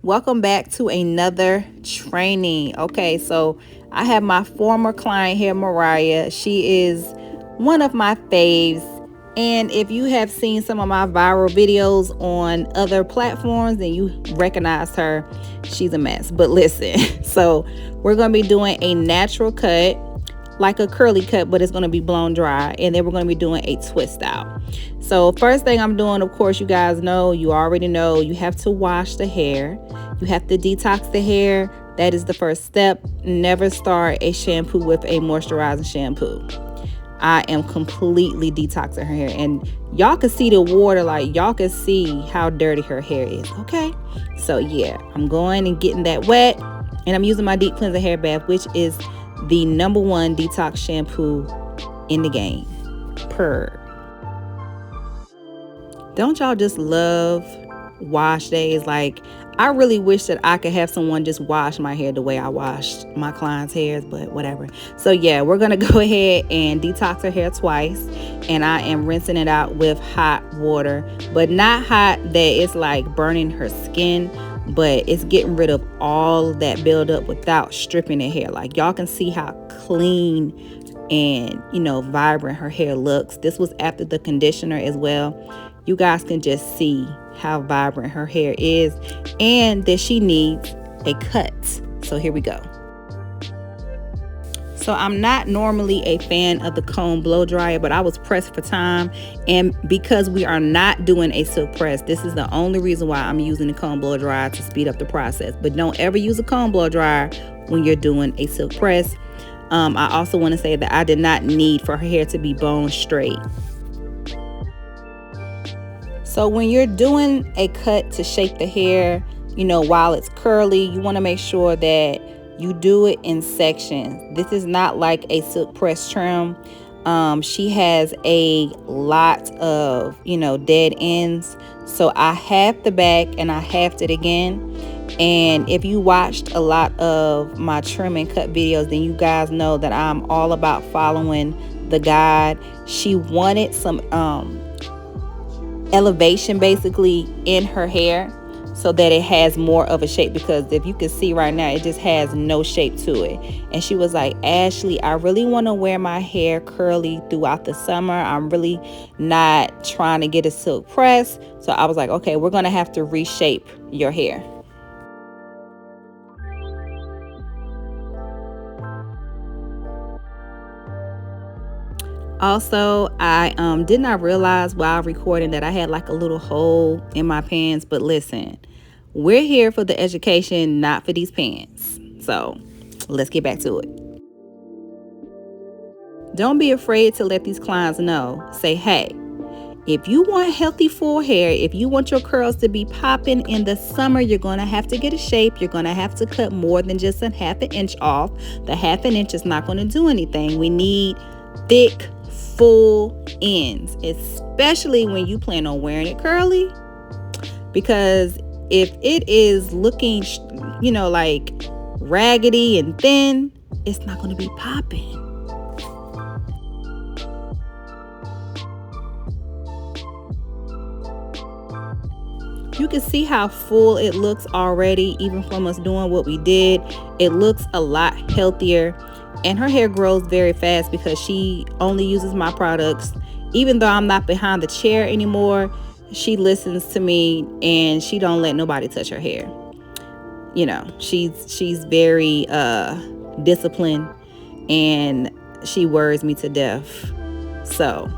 welcome back to another training. Okay, so I have my former client here, Mariah. She is one of my faves, and if you have seen some of my viral videos on other platforms, then you recognize her. She's a mess, but listen. So we're going to be doing a natural cut, like a curly cut, but it's going to be blown dry, and then we're going to be doing a twist out. So first thing I'm doing, of course, you guys know, you already know, you have to wash the hair. You have to detox the hair. That is the first step. Never start a shampoo with a moisturizing shampoo. I am completely detoxing her hair, and y'all can see the water, like y'all can see how dirty her hair is. Okay, so yeah, I'm going and getting that wet, and I'm using my deep cleanser hair bath, which is the #1 detox shampoo in the game. Don't y'all just love wash days? Like, I really wish that I could have someone just wash my hair the way I washed my clients' hairs, but whatever. So yeah, we're gonna go ahead and detox her hair twice, and I am rinsing it out with hot water, but not hot that it's like burning her skin, but it's getting rid of all of that buildup without stripping the hair. Like, y'all can see how clean and, you know, vibrant her hair looks. This was after the conditioner as well. You guys can just see how vibrant her hair is, and that she needs a cut. So here we go. So I'm not normally a fan of the comb blow dryer, but I was pressed for time, and because we are not doing a silk press, this is the only reason why I'm using the comb blow dryer to speed up the process. But don't ever use a comb blow dryer when you're doing a silk press. I also want to say that I did not need for her hair to be bone straight. So when you're doing a cut to shape the hair, you know, while it's curly, you want to make sure that you do it in sections. This is not like a silk press trim. She has a lot of, you know, dead ends. So I halved the back and I halved it again. And if you watched a lot of my trim and cut videos, then you guys know that I'm all about following the guide. She wanted some elevation basically in her hair so that it has more of a shape, because if you can see right now, it just has no shape to it. And she was like, Ashley, I really want to wear my hair curly throughout the summer. I'm really not trying to get a silk press. So I was like, okay, we're gonna have to reshape your hair. Also, I did not realize while recording that I had like a little hole in my pants, but listen, we're here for the education, not for these pants. So let's get back to it. Don't be afraid to let these clients know. Say, hey, if you want healthy full hair, if you want your curls to be popping in the summer, you're going to have to get a shape. You're going to have to cut more than just a ½ an inch off. The ½ an inch is not going to do anything. We need thick, full ends, especially when you plan on wearing it curly, because if it is looking, you know, like raggedy and thin, it's not going to be popping. You can see how full it looks already, even from us doing what we did. It looks a lot healthier. And her hair grows very fast because she only uses my products. Even though I'm not behind the chair anymore, she listens to me and she don't let nobody touch her hair. You know, she's very disciplined, and she worries me to death. So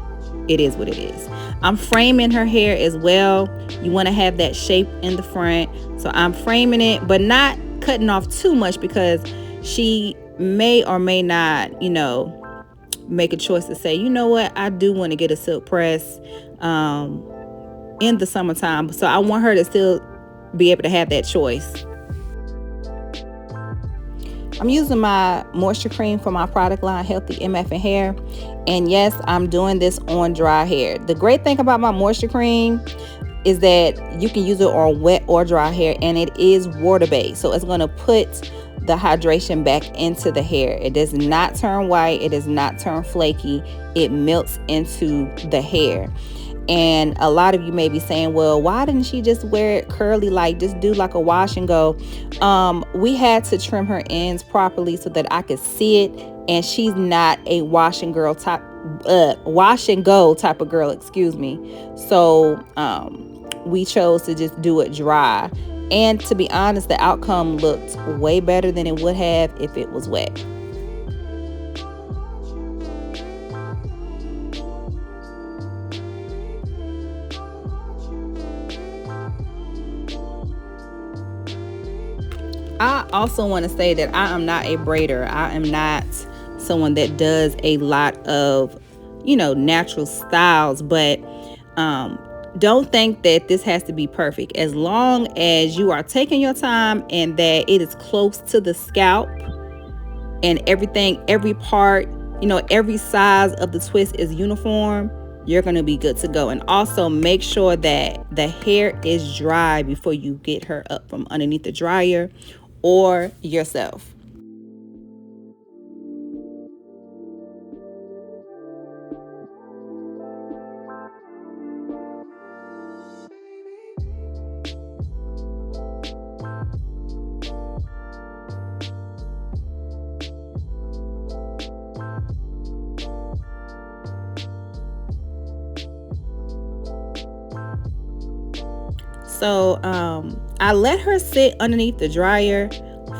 it is what it is. I'm framing her hair as well. You want to have that shape in the front. So I'm framing it, but not cutting off too much, because she may or may not, you know, make a choice to say, you know what, I do want to get a silk press in the summertime. So I want her to still be able to have that choice. I'm using my moisture cream for my product line, Healthy MF and Hair. And yes, I'm doing this on dry hair. The great thing about my moisture cream is that you can use it on wet or dry hair, and it is water-based. So it's going to put the hydration back into the hair. It does not turn white. It does not turn flaky. It melts into the hair. And a lot of you may be saying, well, why didn't she just wear it curly, like just do like a wash and go? We had to trim her ends properly so that I could see it, and she's not a wash and go type of girl, excuse me. So we chose to just do it dry, and to be honest, the outcome looked way better than it would have if it was wet. I also want to say that I am not a braider. I am not someone that does a lot of, natural styles, but don't think that this has to be perfect. As long as you are taking your time and that it is close to the scalp and everything, every part, every size of the twist is uniform, you're going to be good to go. And also make sure that the hair is dry before you get her up from underneath the dryer or yourself. So I let her sit underneath the dryer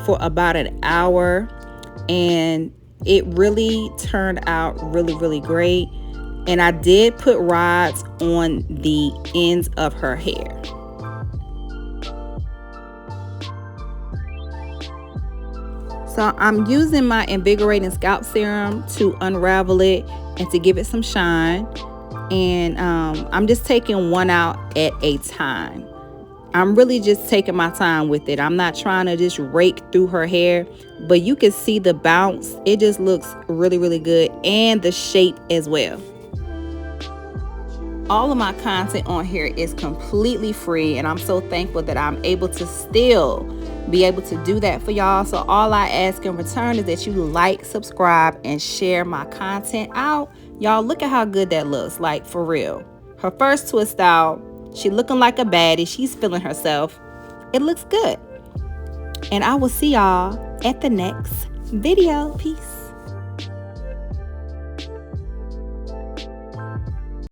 for about an hour, and it really turned out really, really great. And I did put rods on the ends of her hair. So I'm using my invigorating scalp serum to unravel it and to give it some shine. And I'm just taking one out at a time. I'm really just taking my time with it. I'm not trying to just rake through her hair, but you can see the bounce. It just looks really, really good, and the shape as well. All of my content on here is completely free, and I'm so thankful that I'm able to still be able to do that for y'all. So all I ask in return is that you like, subscribe, and share my content out. Y'all, look at how good that looks, like for real. Her first twist out, she looking like a baddie. She's feeling herself. It looks good. And I will see y'all at the next video. Peace.